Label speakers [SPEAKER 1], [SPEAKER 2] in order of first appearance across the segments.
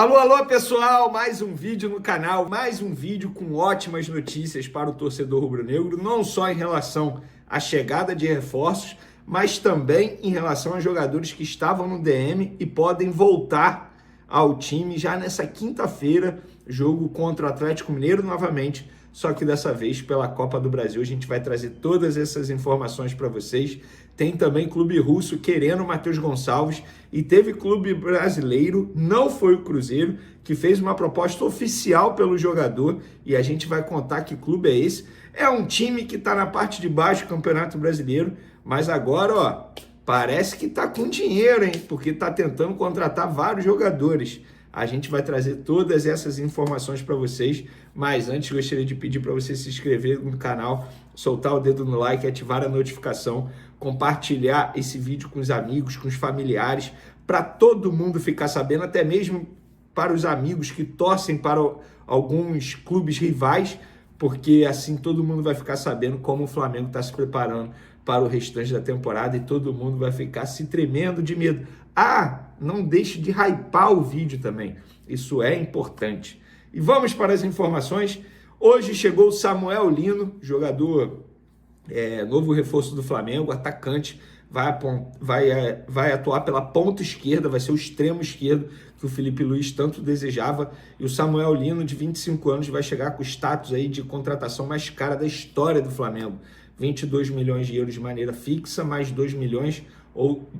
[SPEAKER 1] Alô, alô, pessoal! Mais um vídeo no canal, mais um vídeo com ótimas notícias para o torcedor rubro-negro, não só em relação à chegada de reforços, mas também em relação a jogadores que estavam no DM e podem voltar ao time já nessa quinta-feira, jogo contra o Atlético Mineiro novamente, só que dessa vez pela Copa do Brasil. A gente vai trazer todas essas informações para vocês. Tem também clube russo querendo o Matheus Gonçalves e teve clube brasileiro, não foi o Cruzeiro, que fez uma proposta oficial pelo jogador e a gente vai contar que clube é esse. É um time que está na parte de baixo do Campeonato Brasileiro, mas agora, ó, parece que está com dinheiro, hein? Porque está tentando contratar vários jogadores. A gente vai trazer todas essas informações para vocês, mas antes gostaria de pedir para você se inscrever no canal, soltar o dedo no like, ativar a notificação, compartilhar esse vídeo com os amigos, com os familiares, para todo mundo ficar sabendo, até mesmo para os amigos que torcem para alguns clubes rivais, porque assim todo mundo vai ficar sabendo como o Flamengo está se preparando para o restante da temporada e todo mundo vai ficar se tremendo de medo. Ah, não deixe de hypar o vídeo também, isso é importante. E vamos para as informações. Hoje chegou o Samuel Lino, jogador, novo reforço do Flamengo, atacante, vai atuar pela ponta esquerda, vai ser o extremo esquerdo que o Felipe Luiz tanto desejava. E o Samuel Lino, de 25 anos, vai chegar com o status aí de contratação mais cara da história do Flamengo. 22 milhões de euros de maneira fixa, mais 2 milhões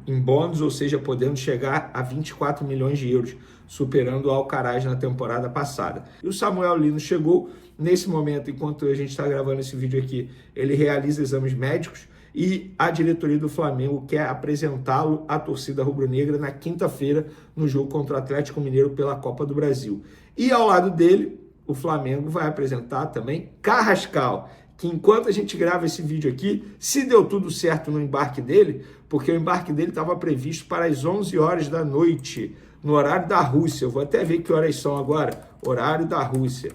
[SPEAKER 1] em bônus, ou seja, podendo chegar a 24 milhões de euros, superando o Alcaraz na temporada passada. E o Samuel Lino chegou nesse momento, enquanto a gente está gravando esse vídeo aqui, ele realiza exames médicos e a diretoria do Flamengo quer apresentá-lo à torcida rubro-negra na quinta-feira, no jogo contra o Atlético Mineiro pela Copa do Brasil. E ao lado dele, o Flamengo vai apresentar também Carrascal, que enquanto a gente grava esse vídeo aqui, se deu tudo certo no embarque dele, porque o embarque dele estava previsto para as 11 horas da noite, no horário da Rússia. Eu vou até ver que horas são agora, horário da Rússia.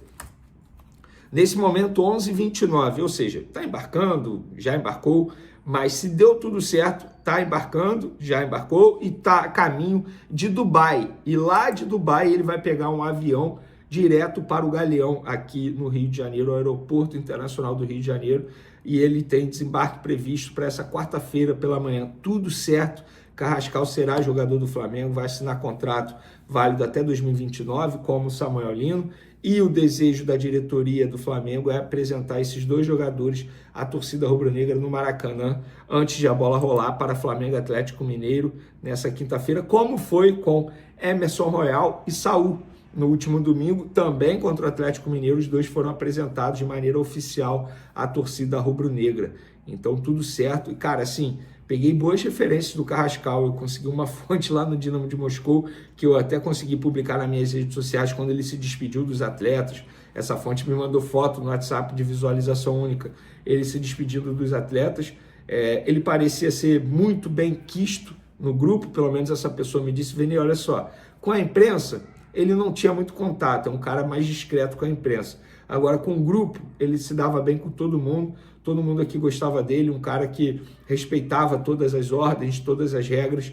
[SPEAKER 1] Nesse momento, 11h29, ou seja, está embarcando, já embarcou, mas se deu tudo certo, está embarcando, já embarcou e está a caminho de Dubai. E lá de Dubai ele vai pegar um avião direto para o Galeão, aqui no Rio de Janeiro, o Aeroporto Internacional do Rio de Janeiro, e ele tem desembarque previsto para essa quarta-feira pela manhã. Tudo certo, Carrascal será jogador do Flamengo, vai assinar contrato válido até 2029, como o Samuel Lino, e o desejo da diretoria do Flamengo é apresentar esses dois jogadores à torcida rubro-negra no Maracanã, antes de a bola rolar para Flamengo e Atlético Mineiro nessa quinta-feira, como foi com Emerson Royal e Saul. No último domingo, também contra o Atlético Mineiro, os dois foram apresentados de maneira oficial à torcida rubro-negra. Então, tudo certo. E, cara, assim, peguei boas referências do Carrascal. Eu consegui uma fonte lá no Dinamo de Moscou, que eu até consegui publicar nas minhas redes sociais quando ele se despediu dos atletas. Essa fonte me mandou foto no WhatsApp de visualização única. Ele se despedindo dos atletas. Ele parecia ser muito bem quisto no grupo, pelo menos essa pessoa me disse. Veni, olha só, com a imprensa ele não tinha muito contato, é um cara mais discreto com a imprensa. Agora, com o grupo, ele se dava bem com todo mundo aqui gostava dele, um cara que respeitava todas as ordens, todas as regras,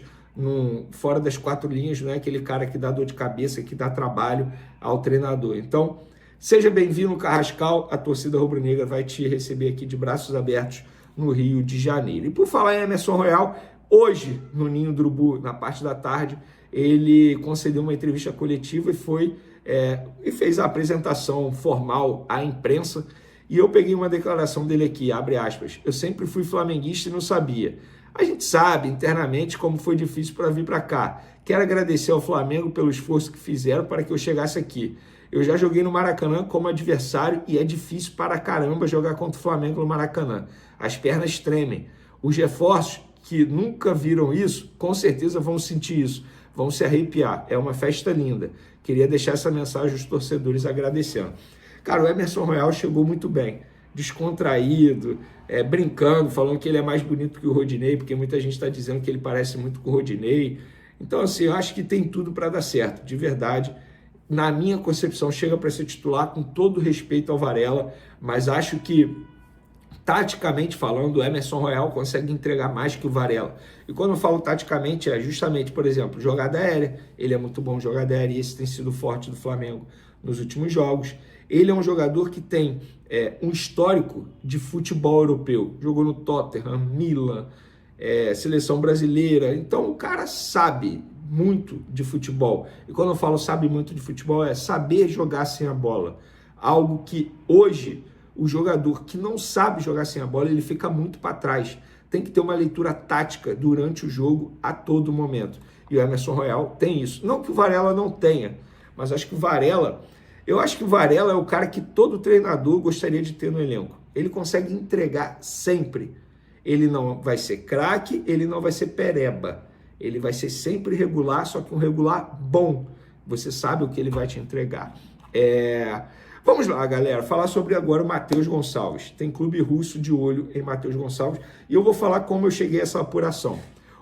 [SPEAKER 1] fora das quatro linhas, não é aquele cara que dá dor de cabeça, que dá trabalho ao treinador. Então, seja bem-vindo, Carrascal, a torcida rubro-negra vai te receber aqui de braços abertos no Rio de Janeiro. E por falar em Emerson Royal, hoje, no Ninho do Urubu, na parte da tarde, ele concedeu uma entrevista coletiva e fez a apresentação formal à imprensa. E eu peguei uma declaração dele aqui, abre aspas, eu sempre fui flamenguista e não sabia. A gente sabe internamente como foi difícil para vir para cá. Quero agradecer ao Flamengo pelo esforço que fizeram para que eu chegasse aqui. Eu já joguei no Maracanã como adversário e é difícil para caramba jogar contra o Flamengo no Maracanã. As pernas tremem. Os reforços que nunca viram isso, com certeza vão sentir isso. Vão se arrepiar, é uma festa linda. Queria deixar essa mensagem aos torcedores agradecendo. Cara, o Emerson Royal chegou muito bem, descontraído, brincando, falando que ele é mais bonito que o Rodinei, porque muita gente está dizendo que ele parece muito com o Rodinei. Então, assim, eu acho que tem tudo para dar certo, de verdade. Na minha concepção, chega para ser titular com todo respeito ao Varela, mas acho que taticamente falando, o Emerson Royal consegue entregar mais que o Varela. E quando eu falo taticamente, é justamente, por exemplo, jogada aérea. Ele é muito bom em jogada aérea e esse tem sido forte do Flamengo nos últimos jogos. Ele é um jogador que tem um histórico de futebol europeu. Jogou no Tottenham, Milan, seleção brasileira. Então o cara sabe muito de futebol. E quando eu falo sabe muito de futebol, é saber jogar sem a bola. Algo que hoje o jogador que não sabe jogar sem a bola, ele fica muito para trás. Tem que ter uma leitura tática durante o jogo a todo momento. E o Emerson Royal tem isso. Não que o Varela não tenha, mas acho que o Varela... Eu acho que o Varela é o cara que todo treinador gostaria de ter no elenco. Ele consegue entregar sempre. Ele não vai ser craque, ele não vai ser pereba. Ele vai ser sempre regular, só que um regular bom. Você sabe o que ele vai te entregar. Vamos lá, galera, falar sobre agora o Matheus Gonçalves. Tem clube russo de olho em Matheus Gonçalves e eu vou falar como eu cheguei a essa apuração.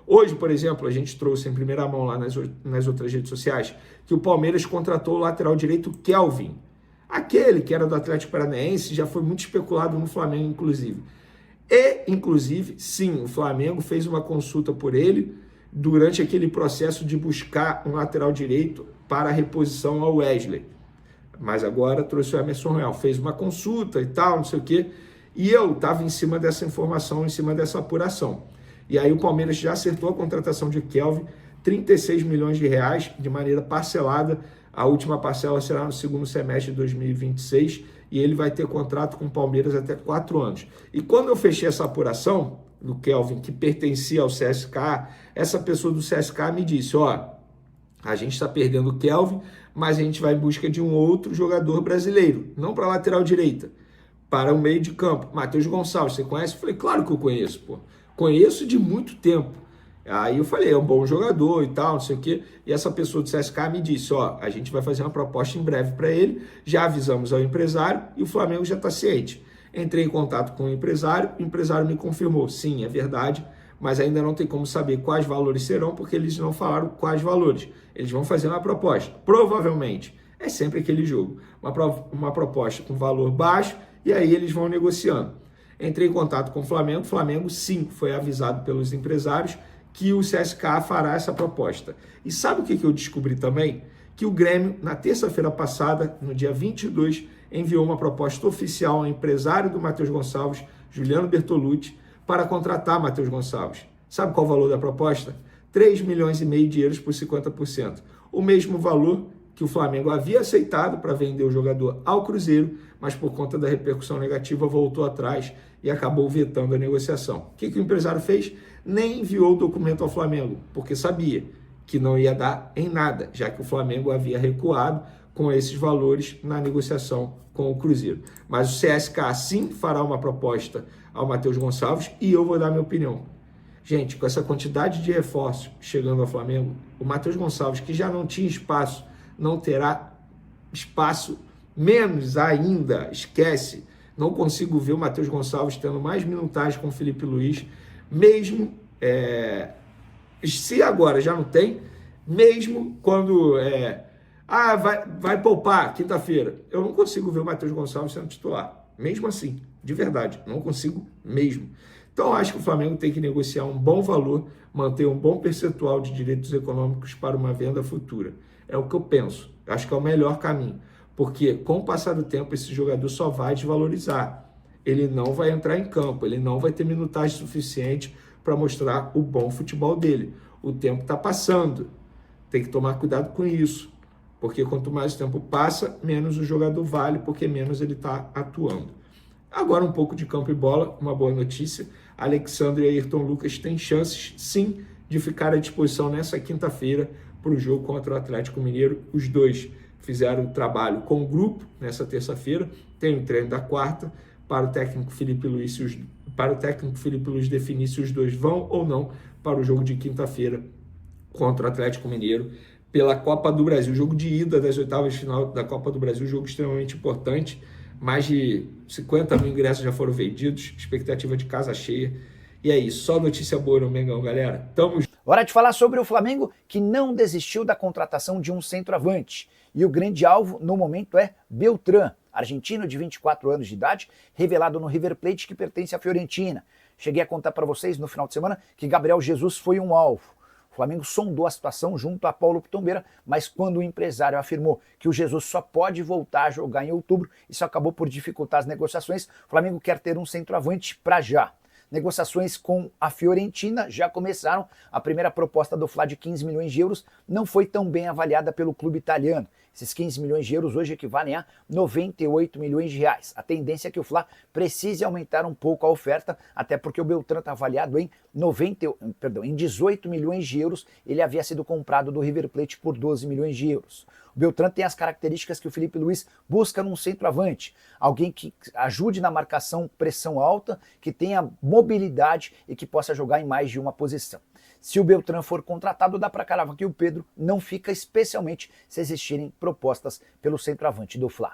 [SPEAKER 1] Hoje, por exemplo, a gente trouxe em primeira mão lá nas outras redes sociais que o Palmeiras contratou o lateral direito Kelvin. Aquele que era do Atlético Paranaense, já foi muito especulado no Flamengo, inclusive. Inclusive, sim, o Flamengo fez uma consulta por ele durante aquele processo de buscar um lateral direito para a reposição ao Wesley. Mas agora trouxe o Emerson Royal, fez uma consulta e tal, não sei o quê, e eu estava em cima dessa informação, em cima dessa apuração. E aí o Palmeiras já acertou a contratação de Kelvin, 36 milhões de reais, de maneira parcelada. A última parcela será no segundo semestre de 2026, e ele vai ter contrato com o Palmeiras até 4 anos. E quando eu fechei essa apuração do Kelvin, que pertencia ao CSKA, essa pessoa do CSKA me disse, a gente está perdendo o Kelvin, mas a gente vai em busca de um outro jogador brasileiro, não para a lateral direita, para o meio de campo. Matheus Gonçalves, você conhece? Eu falei, claro que eu conheço, pô. Conheço de muito tempo. Aí eu falei, é um bom jogador e tal, não sei o quê. E essa pessoa do CSKA me disse, a gente vai fazer uma proposta em breve para ele, já avisamos ao empresário e o Flamengo já está ciente. Entrei em contato com o empresário me confirmou, sim, é verdade, mas ainda não tem como saber quais valores serão, porque eles não falaram quais valores. Eles vão fazer uma proposta. Provavelmente, é sempre aquele jogo. Uma proposta com valor baixo, e aí eles vão negociando. Entrei em contato com o Flamengo, sim, foi avisado pelos empresários que o CSKA fará essa proposta. E sabe o que eu descobri também? Que o Grêmio, na terça-feira passada, no dia 22, enviou uma proposta oficial ao empresário do Matheus Gonçalves, Juliano Bertolucci, para contratar Matheus Gonçalves. Sabe qual o valor da proposta? 3 milhões e meio de euros por 50%. O mesmo valor que o Flamengo havia aceitado para vender o jogador ao Cruzeiro, mas por conta da repercussão negativa voltou atrás e acabou vetando a negociação. O que o empresário fez? Nem enviou o documento ao Flamengo, porque sabia que não ia dar em nada, já que o Flamengo havia recuado com esses valores na negociação com o Cruzeiro. Mas o CSKA sim fará uma proposta ao Matheus Gonçalves e eu vou dar minha opinião. Gente, com essa quantidade de reforços chegando ao Flamengo, o Matheus Gonçalves, que já não tinha espaço, não terá espaço menos ainda, esquece. Não consigo ver o Matheus Gonçalves tendo mais minutagem com o Felipe Luiz, mesmo se agora já não tem, mesmo quando vai poupar quinta-feira. Eu não consigo ver o Matheus Gonçalves sendo titular, mesmo assim, de verdade, não consigo mesmo. Então, acho que o Flamengo tem que negociar um bom valor, manter um bom percentual de direitos econômicos para uma venda futura. É o que eu penso. Acho que é o melhor caminho. Porque, com o passar do tempo, esse jogador só vai desvalorizar. Ele não vai entrar em campo, ele não vai ter minutagem suficiente para mostrar o bom futebol dele. O tempo está passando. Tem que tomar cuidado com isso. Porque quanto mais o tempo passa, menos o jogador vale, porque menos ele está atuando. Agora um pouco de campo e bola, uma boa notícia. Alexandre e Ayrton Lucas têm chances, sim, de ficar à disposição nessa quinta-feira para o jogo contra o Atlético Mineiro. Os dois fizeram o trabalho com o grupo nessa terça-feira. Tem o treino da quarta para o técnico Felipe Luiz, definir se os dois vão ou não para o jogo de quinta-feira contra o Atlético Mineiro pela Copa do Brasil. Jogo de ida das oitavas de final da Copa do Brasil, jogo extremamente importante. Mais de 50 mil ingressos já foram vendidos, expectativa de casa cheia. E é isso, só notícia boa no Mengão, galera. Tamo junto.
[SPEAKER 2] Hora de falar sobre o Flamengo, que não desistiu da contratação de um centroavante. E o grande alvo no momento é Beltrán. argentino de 24 anos de idade, revelado no River Plate, que pertence à Fiorentina. Cheguei a contar para vocês no final de semana que Gabriel Jesus foi um alvo. O Flamengo sondou a situação junto a Paulo Pitombeira, mas quando o empresário afirmou que o Jesus só pode voltar a jogar em outubro, isso acabou por dificultar as negociações. O Flamengo quer ter um centroavante para já. Negociações com a Fiorentina já começaram. A primeira proposta do Fla de 15 milhões de euros não foi tão bem avaliada pelo clube italiano. Esses 15 milhões de euros hoje equivalem a 98 milhões de reais. A tendência é que o Fla precise aumentar um pouco a oferta, até porque o Beltrán está avaliado em 18 milhões de euros. Ele havia sido comprado do River Plate por 12 milhões de euros. O Beltrán tem as características que o Felipe Luiz busca num centroavante. Alguém que ajude na marcação, pressão alta, que tenha mobilidade e que possa jogar em mais de uma posição. Se o Beltrán for contratado, dá para cravar que o Pedro não fica, especialmente se existirem propostas pelo centroavante do Fla.